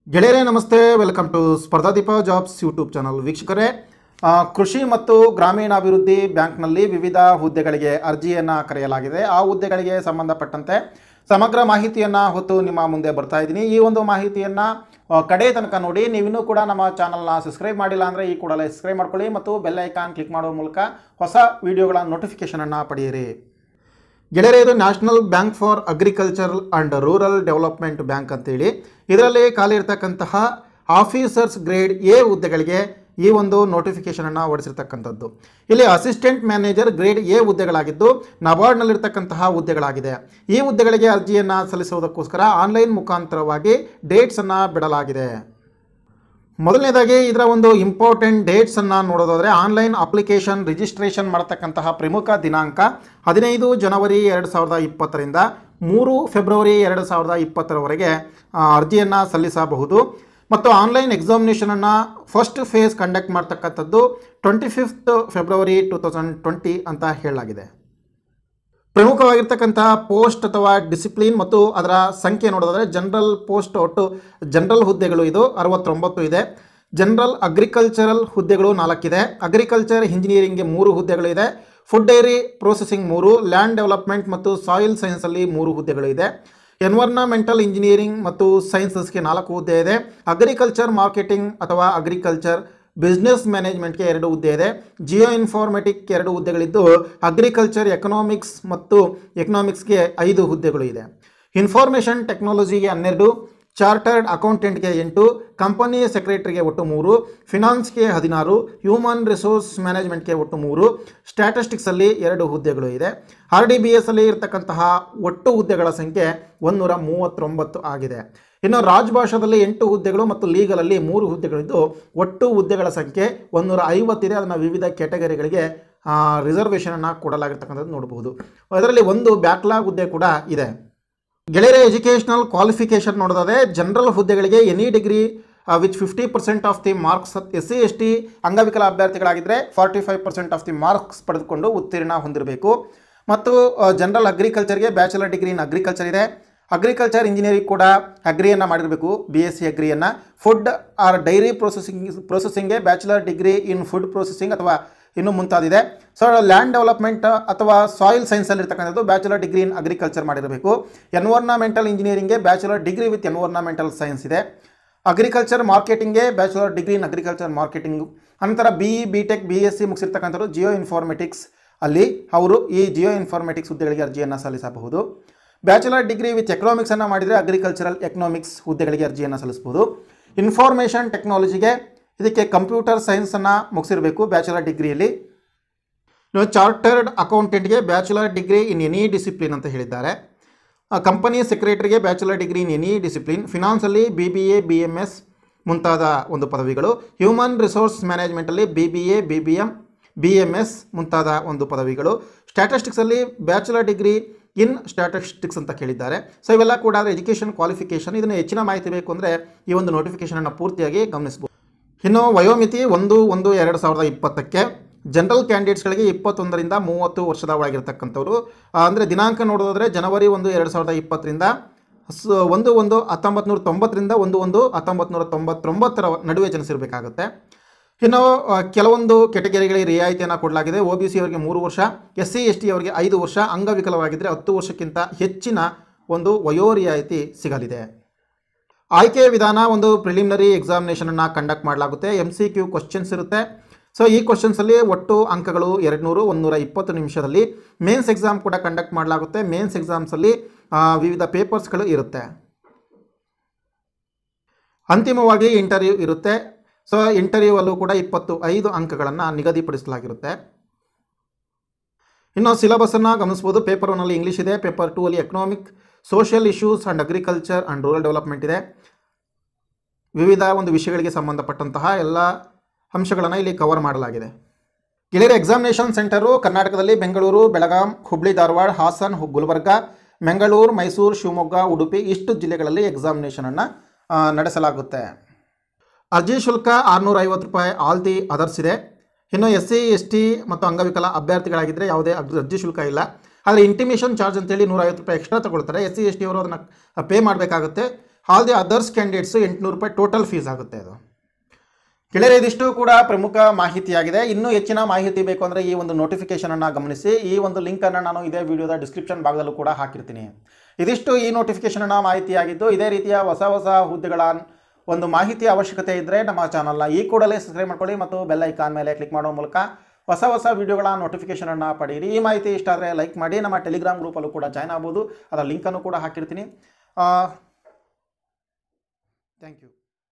ಗೆಳೆಯರೇ ನಮಸ್ತೆ, welcome to Spardhadeepa jobs YouTube channel. ವೀಕ್ಷಕರೇ, ಕೃಷಿ ಮತ್ತು ಗ್ರಾಮೀಣಾಭಿವೃದ್ಧಿ ಬ್ಯಾಂಕ್ನಲ್ಲಿ ವಿವಿಧ ಹುದ್ದೆಗಳಿಗೆ ಅರ್ಜಿಯನ್ನು ಕರೆಯಲಾಗಿದೆ. ಆ ಹುದ್ದೆಗಳಿಗೆ ಸಂಬಂಧಪಟ್ಟಂತೆ ಸಮಗ್ರ ಮಾಹಿತಿಯನ್ನು ಹೊತ್ತು ನಿಮ್ಮ ಮುಂದೆ ಬರ್ತಾ ಇದ್ದೀನಿ. ಈ ಒಂದು ಮಾಹಿತಿಯನ್ನು ಕಡೆ ತನಕ ನೋಡಿ. ನೀವಿನ್ನೂ ಕೂಡ ನಮ್ಮ ಚಾನಲ್ನ ಸಬ್ಸ್ಕ್ರೈಬ್ ಮಾಡಿಲ್ಲ ಅಂದರೆ ಈ ಕೂಡಲೇ ಸಬ್ಸ್ಕ್ರೈಬ್ ಮಾಡ್ಕೊಳ್ಳಿ ಮತ್ತು ಬೆಲ್ ಐಕಾನ್ ಕ್ಲಿಕ್ ಮಾಡುವ ಮೂಲಕ ಹೊಸ ವಿಡಿಯೋಗಳ ನೋಟಿಫಿಕೇಷನನ್ನು ಪಡೆಯಿರಿ. ಗೆಳೆಯರೇ, ಇದು national bank for agricultural and rural development bank ಅಂತೇಳಿ ಇದರಲ್ಲಿ ಖಾಲಿ ಇರತಕ್ಕಂತಹ ಆಫೀಸರ್ಸ್ ಗ್ರೇಡ್ ಎ ಹುದ್ದೆಗಳಿಗೆ ಈ ಒಂದು ನೋಟಿಫಿಕೇಷನನ್ನು ಹೊರಡಿಸಿರ್ತಕ್ಕಂಥದ್ದು. ಇಲ್ಲಿ ಅಸಿಸ್ಟೆಂಟ್ ಮ್ಯಾನೇಜರ್ ಗ್ರೇಡ್ ಎ ಹುದ್ದೆಗಳಾಗಿದ್ದು ನಬಾರ್ಡ್ನಲ್ಲಿರ್ತಕ್ಕಂತಹ ಹುದ್ದೆಗಳಾಗಿದೆ. ಈ ಹುದ್ದೆಗಳಿಗೆ ಅರ್ಜಿಯನ್ನು ಸಲ್ಲಿಸುವುದಕ್ಕೋಸ್ಕರ ಆನ್ಲೈನ್ ಮುಖಾಂತರವಾಗಿ ಡೇಟ್ಸನ್ನು ಬಿಡಲಾಗಿದೆ. ಮೊದಲನೇದಾಗಿ ಇದರ ಒಂದು ಇಂಪಾರ್ಟೆಂಟ್ ಡೇಟ್ಸನ್ನು ನೋಡೋದಾದರೆ, ಆನ್ಲೈನ್ ಅಪ್ಲಿಕೇಶನ್ ರಿಜಿಸ್ಟ್ರೇಷನ್ ಮಾಡತಕ್ಕಂತಹ ಪ್ರಮುಖ ದಿನಾಂಕ 15 ಜನವರಿ 2020ರಿಂದ 3 ಫೆಬ್ರವರಿ 2020ರವರೆಗೆ ಅರ್ಜಿಯನ್ನು ಸಲ್ಲಿಸಬಹುದು. ಮತ್ತು ಆನ್ಲೈನ್ ಎಕ್ಸಾಮಿನೇಷನನ್ನು ಫಸ್ಟ್ ಫೇಸ್ ಕಂಡಕ್ಟ್ ಮಾಡ್ತಕ್ಕಂಥದ್ದು 25 ಫೆಬ್ರವರಿ 2020 ಅಂತ ಹೇಳಲಾಗಿದೆ. ಪ್ರಮುಖವಾಗಿರ್ತಕ್ಕಂತಹ ಪೋಸ್ಟ್ ಅಥವಾ ಡಿಸಿಪ್ಲಿನ್ ಮತ್ತು ಅದರ ಸಂಖ್ಯೆ ನೋಡೋದಾದರೆ, ಜನರಲ್ ಪೋಸ್ಟ್ ಒಟ್ಟು ಜನರಲ್ ಹುದ್ದೆಗಳು ಇದು 69 ಇದೆ. ಜನರಲ್ ಅಗ್ರಿಕಲ್ಚರಲ್ ಹುದ್ದೆಗಳು 4 ಇದೆ. ಅಗ್ರಿಕಲ್ಚರ್ ಇಂಜಿನಿಯರಿಂಗ್ಗೆ 3 ಹುದ್ದೆಗಳು ಇದೆ. Food diary processing 3, land development ಮತ್ತು ಸಾಯಿಲ್ ಸೈನ್ಸಲ್ಲಿ 3 ಹುದ್ದೆಗಳು ಇದೆ. ಎನ್ವೈರ್ನಮೆಂಟಲ್ ಇಂಜಿನಿಯರಿಂಗ್ ಮತ್ತು ಸೈನ್ಸಸ್ಗೆ 4 ಹುದ್ದೆ ಇದೆ. ಅಗ್ರಿಕಲ್ಚರ್ ಮಾರ್ಕೆಟಿಂಗ್ ಅಥವಾ ಅಗ್ರಿಕಲ್ಚರ್ ಬಿಸ್ನೆಸ್ ಮ್ಯಾನೇಜ್ಮೆಂಟ್ಗೆ 2 ಹುದ್ದೆ ಇದೆ. ಜಿಯೋ ಇನ್ಫಾರ್ಮೆಟಿಕ್ 2 ಹುದ್ದೆಗಳಿದ್ದು ಅಗ್ರಿಕಲ್ಚರ್ ಎಕನಾಮಿಕ್ಸ್ ಮತ್ತು ಎಕನಾಮಿಕ್ಸ್ಗೆ 5 ಹುದ್ದೆಗಳು ಇದೆ. ಇನ್ಫಾರ್ಮೇಷನ್ ಟೆಕ್ನಾಲಜಿಗೆ 12, ಚಾರ್ಟರ್ಡ್ ಅಕೌಂಟೆಂಟ್ಗೆ 8, ಕಂಪನಿ ಸೆಕ್ರೆಟರಿಗೆ ಒಟ್ಟು 3, ಫಿನಾನ್ಸ್ಗೆ 16, ಹ್ಯೂಮನ್ ರಿಸೋರ್ಸ್ ಮ್ಯಾನೇಜ್ಮೆಂಟ್ಗೆ ಒಟ್ಟು 3, ಸ್ಟ್ಯಾಟಿಸ್ಟಿಕ್ಸಲ್ಲಿ 2 ಹುದ್ದೆಗಳು ಇದೆ. RDBS ಅಲ್ಲಿ ಇರತಕ್ಕಂತಹ ಒಟ್ಟು ಹುದ್ದೆಗಳ ಸಂಖ್ಯೆ 139 ಆಗಿದೆ. ಇನ್ನು ರಾಜಭಾಷಾದಲ್ಲಿ 8 ಹುದ್ದೆಗಳು ಮತ್ತು ಲೀಗಲಲ್ಲಿ 3 ಹುದ್ದೆಗಳಿದ್ದು ಒಟ್ಟು ಹುದ್ದೆಗಳ ಸಂಖ್ಯೆ 150 ಇದೆ. ಅದನ್ನು ವಿವಿಧ ಕ್ಯಾಟಗರಿಗಳಿಗೆ ರಿಸರ್ವೇಷನನ್ನು ಕೊಡಲಾಗಿರ್ತಕ್ಕಂಥದ್ದು ನೋಡಬಹುದು. ಅದರಲ್ಲಿ ಒಂದು ಬ್ಯಾಕ್ಲಾಗ್ ಹುದ್ದೆ ಕೂಡ ಇದೆ. ಗೆಳೆಯರೇ, ಎಜುಕೇಷನಲ್ ಕ್ವಾಲಿಫಿಕೇಷನ್ ನೋಡೋದಾದರೆ, ಜನರಲ್ ಹುದ್ದೆಗಳಿಗೆ any degree which 50% of the marks, SC ST ಅಂಗವಿಕಲ ಅಭ್ಯರ್ಥಿಗಳಾಗಿದ್ದರೆ 45% ಆಫ್ ದಿ ಮಾರ್ಕ್ಸ್ ಪಡೆದುಕೊಂಡು ಉತ್ತೀರ್ಣ ಹೊಂದಿರಬೇಕು. ಮತ್ತು ಜನರಲ್ ಅಗ್ರಿಕಲ್ಚರ್ಗೆ ಬ್ಯಾಚುಲರ್ ಡಿಗ್ರಿ ಇನ್ ಅಗ್ರಿಕಲ್ಚರ್ ಇದೆ. ಅಗ್ರಿಕಲ್ಚರ್ ಇಂಜಿನಿಯರಿಂಗ್ ಕೂಡ ಅಗ್ರಿಯನ್ನು ಮಾಡಿರಬೇಕು, BSc ಅಗ್ರಿಯನ್ನು. ಫುಡ್ ಆರ್ ಡೈರಿ ಪ್ರೊಸೆಸಿಂಗ್ಗೆ bachelor degree in food processing ಅಥವಾ ಇನ್ನೂ ಮುಂತಾದಿದೆ. ಸೊ ಲ್ಯಾಂಡ್ ಡೆವಲಪ್ಮೆಂಟ್ ಅಥವಾ ಸಾಯಿಲ್ ಸೈನ್ಸಲ್ಲಿ ಇರ್ತಕ್ಕಂಥದ್ದು ಬ್ಯಾಚುಲರ್ ಡಿಗ್ರಿ ಇನ್ ಅಗ್ರಿಕಲ್ಚರ್ ಮಾಡಿರಬೇಕು. ಎನ್ವೈರ್ನಮೆಂಟಲ್ ಇಂಜಿನಿಯರಿಂಗ್ಗೆ bachelor degree with environmental science ಇದೆ. ಅಗ್ರಿಕಲ್ಚರ್ ಮಾರ್ಕೆಟಿಂಗ್ಗೆ bachelor degree in agriculture marketing. ಅನಂತರ BE BTech BSc ಮುಗಿಸಿರ್ತಕ್ಕಂಥವ್ರು ಜಿಯೋ ಇನ್ಫಾರ್ಮೆಟಿಕ್ಸ್ ಅಲ್ಲಿ ಅವರು ಈ ಜಿಯೋ ಇನ್ಫಾರ್ಮೆಟಿಕ್ಸ್ ಹುದ್ದೆಗಳಿಗೆ ಅರ್ಜಿಯನ್ನು ಸಲ್ಲಿಸಬಹುದು. ಬ್ಯಾಚುಲರ್ ಡಿಗ್ರಿ ವಿತ್ ಎಕನಾಮಿಕ್ಸನ್ನು ಮಾಡಿದರೆ ಅಗ್ರಿಕಲ್ಚರಲ್ ಎಕನಾಮಿಕ್ಸ್ ಹುದ್ದೆಗಳಿಗೆ ಅರ್ಜಿಯನ್ನು ಸಲ್ಲಿಸಬಹುದು. ಇನ್ಫಾರ್ಮೇಷನ್ ಟೆಕ್ನಾಲಜಿಗೆ ಇದಕ್ಕೆ ಕಂಪ್ಯೂಟರ್ ಸೈನ್ಸನ್ನು ಮುಗಿಸಿರಬೇಕು ಬ್ಯಾಚುಲರ್ ಡಿಗ್ರಿಯಲ್ಲಿ. ಚಾರ್ಟರ್ಡ್ ಅಕೌಂಟೆಂಟ್ಗೆ bachelor degree in any discipline ಅಂತ ಹೇಳಿದ್ದಾರೆ. ಕಂಪನಿ ಸೆಕ್ರೆಟರಿಗೆ bachelor degree in any discipline. ಫಿನಾನ್ಸಲ್ಲಿ BBA BMS ಮುಂತಾದ ಒಂದು ಪದವಿಗಳು. ಹ್ಯೂಮನ್ ರಿಸೋರ್ಸ್ ಮ್ಯಾನೇಜ್ಮೆಂಟಲ್ಲಿ BBA BBM BMS ಮುಂತಾದ ಒಂದು ಪದವಿಗಳು. ಸ್ಟ್ಯಾಟಿಸ್ಟಿಕ್ಸಲ್ಲಿ ಬ್ಯಾಚುಲರ್ ಡಿಗ್ರಿ ಇನ್ ಸ್ಟ್ಯಾಟಿಸ್ಟಿಕ್ಸ್ ಅಂತ ಕೇಳಿದ್ದಾರೆ. ಸೊ ಇವೆಲ್ಲ ಕೂಡ ಎಜುಕೇಷನ್ ಕ್ವಾಲಿಫಿಕೇಷನ್. ಇದನ್ನು ಹೆಚ್ಚಿನ ಮಾಹಿತಿ ಬೇಕು ಅಂದರೆ ಈ ಒಂದು ನೋಟಿಫಿಕೇಷನನ್ನು ಪೂರ್ತಿಯಾಗಿ ಗಮನಿಸಬಹುದು. ಇನ್ನು ವಯೋಮಿತಿ 1/1/2020ಕ್ಕೆ ಜನರಲ್ ಕ್ಯಾಂಡಿಡೇಟ್ಸ್ಗಳಿಗೆ 21ರಿಂದ 30 ವರ್ಷದ ಒಳಗಿರ್ತಕ್ಕಂಥವ್ರು. ಅಂದರೆ ದಿನಾಂಕ ನೋಡೋದಾದರೆ ಜನವರಿ 1, 2020ರಿಂದ 1/1/1990ರಿಂದ 1/1/1999 ನಡುವೆ ಜನಿಸಿರಬೇಕಾಗುತ್ತೆ. ಇನ್ನು ಕೆಲವೊಂದು ಕೆಟಗರಿಗಳಿಗೆ ರಿಯಾಯಿತಿಯನ್ನು ಕೊಡಲಾಗಿದೆ. OBC ಅವರಿಗೆ 3 ವರ್ಷ, SC ST ಅವರಿಗೆ 5 ವರ್ಷ, ಅಂಗವಿಕಲವಾಗಿದ್ದರೆ 10 ವರ್ಷಕ್ಕಿಂತ ಹೆಚ್ಚಿನ ಒಂದು ವಯೋ ರಿಯಾಯಿತಿ ಸಿಗಲಿದೆ. ಆಯ್ಕೆ ವಿಧಾನ ಒಂದು ಪ್ರಿಲಿಮಿನರಿ ಎಕ್ಸಾಮಿನೇಷನನ್ನು ಕಂಡಕ್ಟ್ ಮಾಡಲಾಗುತ್ತೆ. MCQ ಕ್ವಶನ್ಸ್ ಇರುತ್ತೆ. ಸೊ ಈ ಕ್ವಶನ್ಸಲ್ಲಿ ಒಟ್ಟು ಅಂಕಗಳು 200, 120 ನಿಮಿಷದಲ್ಲಿ. ಮೇನ್ಸ್ ಎಕ್ಸಾಮ್ ಕೂಡ ಕಂಡಕ್ಟ್ ಮಾಡಲಾಗುತ್ತೆ. ಮೇನ್ಸ್ ಎಕ್ಸಾಮ್ಸಲ್ಲಿ ವಿವಿಧ ಪೇಪರ್ಸ್ಗಳು ಇರುತ್ತೆ. ಅಂತಿಮವಾಗಿ ಇಂಟರ್ವ್ಯೂ ಇರುತ್ತೆ. ಸೊ ಇಂಟರ್ವ್ಯೂ ಅಲ್ಲೂ ಕೂಡ 25 ಅಂಕಗಳನ್ನು ನಿಗದಿಪಡಿಸಲಾಗಿರುತ್ತೆ. ಇನ್ನು ಸಿಲೆಬಸನ್ನು ಗಮನಿಸ್ಬೋದು. ಪೇಪರ್ 1 ಅಲ್ಲಿ ಇಂಗ್ಲೀಷ್ ಇದೆ. ಪೇಪರ್ 2 ಅಲ್ಲಿ economic, social issues and agriculture and rural development ಇದೆ. ವಿವಿಧ ಒಂದು ವಿಷಯಗಳಿಗೆ ಸಂಬಂಧಪಟ್ಟಂತಹ ಎಲ್ಲ ಅಂಶಗಳನ್ನು ಇಲ್ಲಿ ಕವರ್ ಮಾಡಲಾಗಿದೆ. ಗೆಳೆಯರ, ಎಕ್ಸಾಮಿನೇಷನ್ ಸೆಂಟರು ಕರ್ನಾಟಕದಲ್ಲಿ ಬೆಂಗಳೂರು, ಬೆಳಗಾಂ, ಹುಬ್ಳಿ ಧಾರವಾಡ, ಹಾಸನ್, ಗುಲ್ಬರ್ಗ, ಮಂಗಳೂರು, ಮೈಸೂರು, ಶಿವಮೊಗ್ಗ, ಉಡುಪಿ ಇಷ್ಟು ಜಿಲ್ಲೆಗಳಲ್ಲಿ ಎಕ್ಸಾಮಿನೇಷನನ್ನು ನಡೆಸಲಾಗುತ್ತೆ. ಅರ್ಜಿ ಶುಲ್ಕ 650 ರೂಪಾಯಿ. ಆಲ್ ದಿ ಅದರ್ಸ್ ಇದೆ. ಇನ್ನು SC ST ಮತ್ತು ಅಂಗವಿಕಲ ಅಭ್ಯರ್ಥಿಗಳಾಗಿದ್ದರೆ ಯಾವುದೇ ಅರ್ಜಿ ಶುಲ್ಕ ಇಲ್ಲ. ಆದರೆ ಇಂಟಿಮೇಷನ್ ಚಾರ್ಜ್ ಅಂತೇಳಿ 150 ರೂಪಾಯಿ ಎಕ್ಸ್ಟ್ರಾ ತಗೊಳ್ತಾರೆ. SC ST ಅವರು ಅದನ್ನು ಪೇ ಮಾಡಬೇಕಾಗುತ್ತೆ. ಆಲ್ ದಿ ಅದರ್ಸ್ ಕ್ಯಾಂಡಿಡೇಟ್ಸ್ 800 ರೂಪಾಯಿ ಟೋಟಲ್ ಫೀಸ್ ಆಗುತ್ತೆ ಅದು. ಗೆಳೆಯರೆ, ಇದಿಷ್ಟು ಕೂಡ ಪ್ರಮುಖ ಮಾಹಿತಿಯಾಗಿದೆ. ಇನ್ನೂ ಹೆಚ್ಚಿನ ಮಾಹಿತಿ ಬೇಕು ಅಂದರೆ ಈ ಒಂದು ನೋಟಿಫಿಕೇಷನನ್ನು ಗಮನಿಸಿ. ಈ ಒಂದು ಲಿಂಕನ್ನು ನಾನು ಇದೇ ವಿಡಿಯೋದ ಡಿಸ್ಕ್ರಿಪ್ಷನ್ ಭಾಗದಲ್ಲೂ ಕೂಡ ಹಾಕಿರ್ತೀನಿ. ಇದಿಷ್ಟು ಈ ನೋಟಿಫಿಕೇಷನ್ನ ಮಾಹಿತಿಯಾಗಿದ್ದು, ಇದೇ ರೀತಿಯ ಹೊಸ ಹುದ್ದೆಗಳ ಒಂದು ಮಾಹಿತಿಯ ಅವಶ್ಯಕತೆ ಇದ್ದರೆ ನಮ್ಮ ಚಾನಲ್ನ ಈ ಕೂಡಲೇ ಸಬ್ಸ್ಕ್ರೈಬ್ ಮಾಡ್ಕೊಳ್ಳಿ ಮತ್ತು ಬೆಲ್ ಐಕಾನ್ ಮೇಲೆ ಕ್ಲಿಕ್ ಮಾಡೋ ಮೂಲಕ ಹೊಸ ವಿಡಿಯೋಗಳ ನೋಟಿಫಿಕೇಷನನ್ನು ಪಡೆಯಿರಿ. ಈ ಮಾಹಿತಿ ಇಷ್ಟ ಆದರೆ ಲೈಕ್ ಮಾಡಿ. ನಮ್ಮ ಟೆಲಿಗ್ರಾಮ್ ಗ್ರೂಪಲ್ಲೂ ಕೂಡ ಜಾಯ್ನ್ ಆಗ್ಬೋದು, ಅದರ ಲಿಂಕನ್ನು ಕೂಡ ಹಾಕಿರ್ತೀನಿ. Thank you.